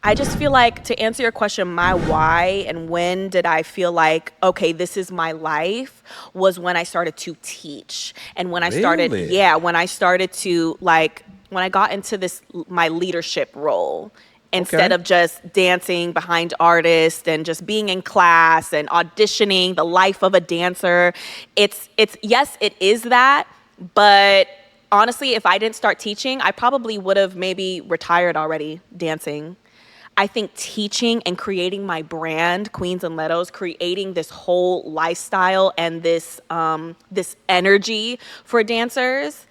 I just feel like, to answer your question, my why and when did I feel like, okay, this is my life, was when I started to teach. And when I started, Really? when I started to, like, when I got into this, my leadership role, instead Okay. of just dancing behind artists and just being in class and auditioning the life of a dancer. It's yes, it is that, but honestly, if I didn't start teaching, I probably would have maybe retired already dancing. I think teaching and creating my brand, Queens and Letos, creating this whole lifestyle and this energy for dancers,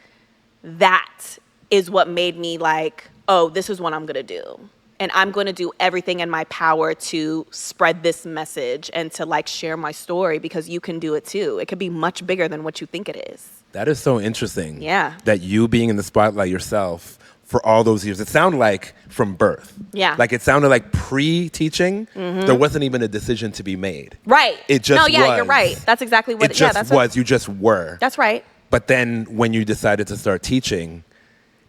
that is what made me like, oh, this is what I'm gonna do. And I'm gonna do everything in my power to spread this message and to like share my story, because you can do it too. It could be much bigger than what you think it is. That is so interesting. Yeah. That you being in the spotlight yourself for all those years. It sounded like from birth. Yeah. Like it sounded like pre-teaching, there wasn't even a decision to be made. Right. It just no, yeah, was. you're right. That's exactly what It just that's was. You just were. That's right. But then when you decided to start teaching,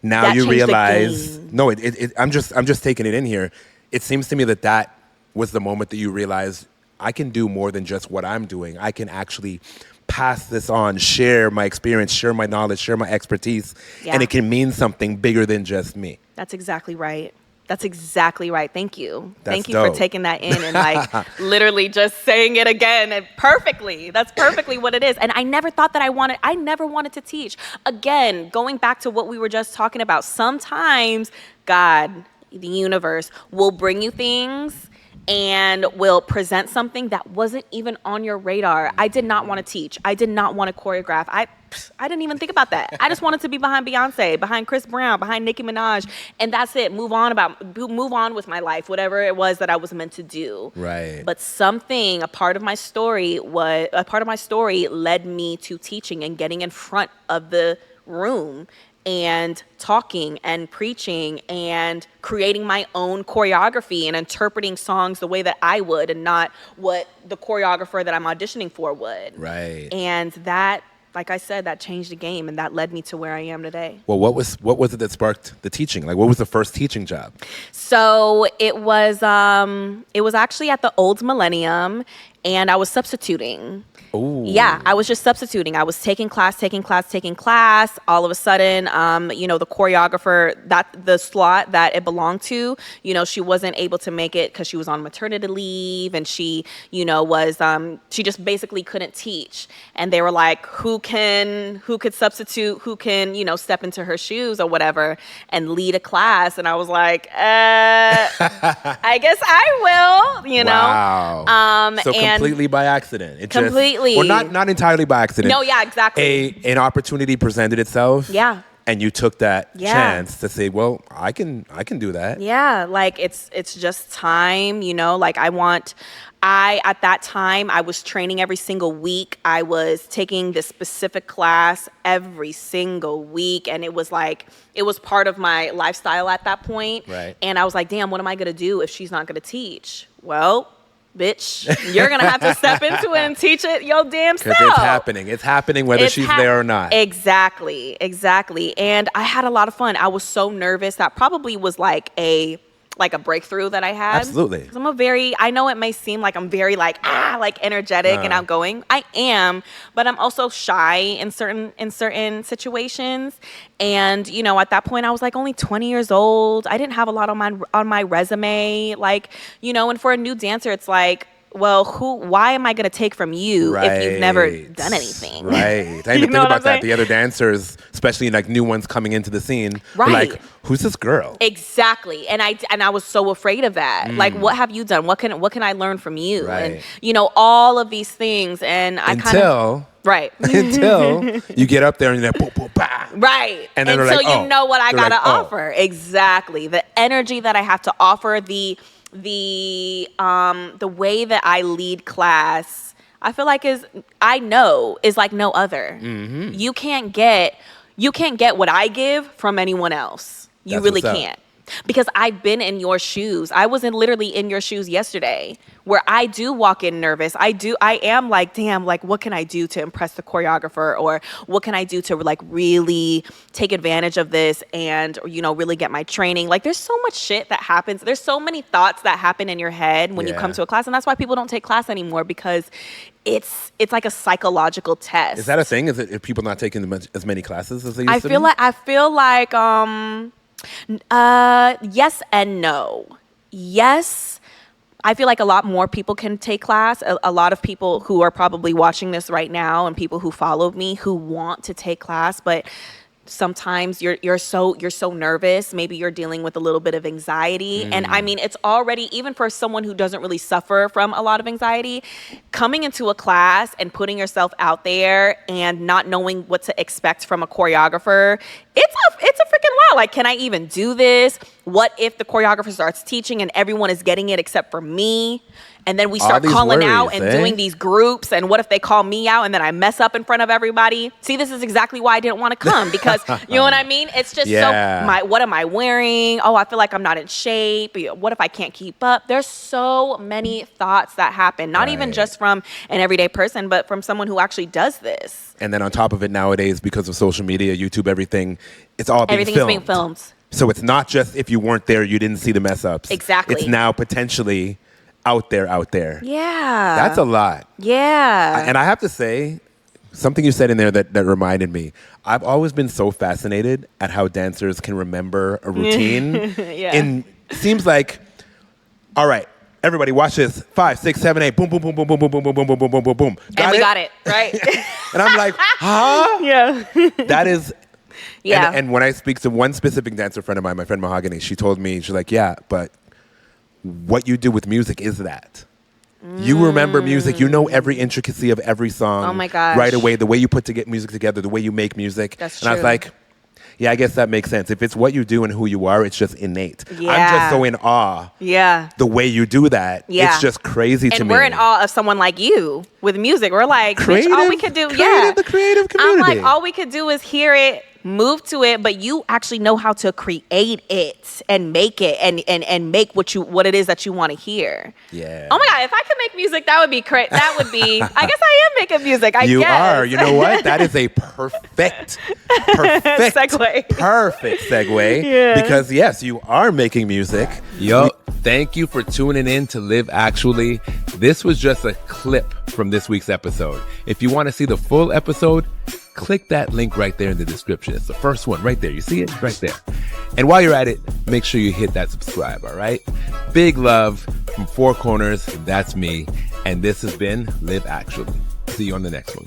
now That you changed the realize. game. No, I'm just taking it in here. It seems to me that was the moment that you realized I can do more than just what I'm doing. I can actually pass this on, share my experience, share my knowledge, share my expertise, Yeah. and it can mean something bigger than just me. That's exactly right. That's exactly right. Thank you. That's Thank you dope. for taking that in and like literally just saying it again and perfectly. That's perfectly what it is. And I never thought that I never wanted to teach. Again, going back to what we were just talking about, sometimes God, the universe, will bring you things and will present something that wasn't even on your radar. I did not want to teach. I did not want to choreograph. I didn't even think about that. I just wanted to be behind Beyonce, behind Chris Brown, behind Nicki Minaj, and that's it. Move on with my life, whatever it was that I was meant to do. Right. But a part of my story led me to teaching and getting in front of the room and talking and preaching and creating my own choreography and interpreting songs the way that I would and not what the choreographer that I'm auditioning for would. Right. And that, like I said, that changed the game, and that led me to where I am today. Well, what was it that sparked the teaching? Like, what was the first teaching job? So it was actually at the Old Millennium, and I was substituting. Ooh. Yeah, I was just substituting. I was taking class. All of a sudden, the choreographer, the slot that it belonged to, she wasn't able to make it because she was on maternity leave, and she, she just basically couldn't teach. And they were like, who could substitute, who can, step into her shoes or whatever and lead a class. And I was like, I guess I will, Wow. So completely by accident. Or not entirely by accident. No, yeah, exactly. An opportunity presented itself. Yeah. And you took that Yeah. chance to say, well, I can do that. Yeah, like it's just time, at that time, I was training every single week. I was taking this specific class every single week, and it was part of my lifestyle at that point. Right. And I was like, damn, what am I gonna do if she's not gonna teach? Well, bitch, you're gonna have to step into it and teach it your damn self. Because it's happening. It's happening whether she's there or not. Exactly. And I had a lot of fun. I was so nervous. That probably was like a breakthrough that I had. Absolutely. 'Cause I know it may seem like I'm very energetic and outgoing. I am, but I'm also shy in certain situations. And, at that point I was like only 20 years old. I didn't have a lot on my resume. And for a new dancer, it's like, well, why am I going to take from you if you've never done anything? Right. I didn't even think about that. The other dancers, especially new ones coming into the scene, were like, who's this girl? Exactly. And I was so afraid of that. Like, what have you done? What can I learn from you? Right. And, all of these things. And until you get up there and you're like, boom, boom, bah. Right. And then until like, you know what I got to oh. offer. Exactly. The energy that I have to offer, the way that I lead class, I feel like is like no other. Mm-hmm. You can't get what I give from anyone else. You really can't. Because I've been in your shoes. I was literally in your shoes yesterday, where I do walk in nervous. I am like, damn, like, what can I do to impress the choreographer? Or what can I do to like really take advantage of this and, you know, really get my training? Like, there's so much shit that happens. There's so many thoughts that happen in your head when you come to a class. And that's why people don't take class anymore, because it's like a psychological test. Is that a thing? Is it people not taking as many classes as they used to? I feel like yes and no. Yes, I feel like a lot more people can take class. A lot of people who are probably watching this right now and people who followed me who want to take class, but sometimes you're so nervous. Maybe you're dealing with a little bit of anxiety. And I mean, it's already, even for someone who doesn't really suffer from a lot of anxiety, coming into a class and putting yourself out there and not knowing what to expect from a choreographer, it's a freaking lot. Like, can I even do this? What if the choreographer starts teaching and everyone is getting it except for me? And then we start calling out and doing these groups. And what if they call me out and then I mess up in front of everybody? See, this is exactly why I didn't want to come, because you know what I mean? It's just what am I wearing? Oh, I feel like I'm not in shape. What if I can't keep up? There's so many thoughts that happen, not even just from an everyday person, but from someone who actually does this. And then on top of it nowadays, because of social media, YouTube, everything, it's all being filmed. Everything is being filmed. So it's not just if you weren't there, you didn't see the mess ups. Exactly. It's now potentially out there. Yeah. That's a lot. Yeah. And I have to say, something you said in there that reminded me, I've always been so fascinated at how dancers can remember a routine. And it seems like, all right, everybody watch this. 5, 6, 7, 8, boom, boom, boom, boom, boom, boom, boom, boom, boom, boom, boom, boom, boom. Got it, right? And I'm like, huh? Yeah. That is... Yeah. And when I speak to one specific dancer friend of mine, my friend Mahogany, she told me, she's like, yeah, but what you do with music is that. You remember music. You know every intricacy of every song. Oh, my gosh. Right away, the way you put music together, the way you make music. That's and I was true. like, yeah, I guess that makes sense. If it's what you do and who you are, it's just innate. Yeah. I'm just so in awe. Yeah. The way you do that, it's just crazy to me. And we're in awe of someone like you with music. We're like, bitch, all we could do, the creative community. I'm like, all we could do is hear it, move to it, but you actually know how to create it and make it and make what it is that you want to hear. Yeah. Oh my God, if I could make music, that would be great. That would be, I guess I am making music, I guess. You are. You know what? That is a perfect segue. Perfect segue. Yeah. Because yes, you are making music. Yo, thank you for tuning in to Live Actually. This was just a clip from this week's episode. If you want to see the full episode, click that link right there in the description. It's the first one right there. You see it right there. And while you're at it, make sure you hit that subscribe, all right? Big love from Four Corners. That's me. And this has been Live Actually. See you on the next one.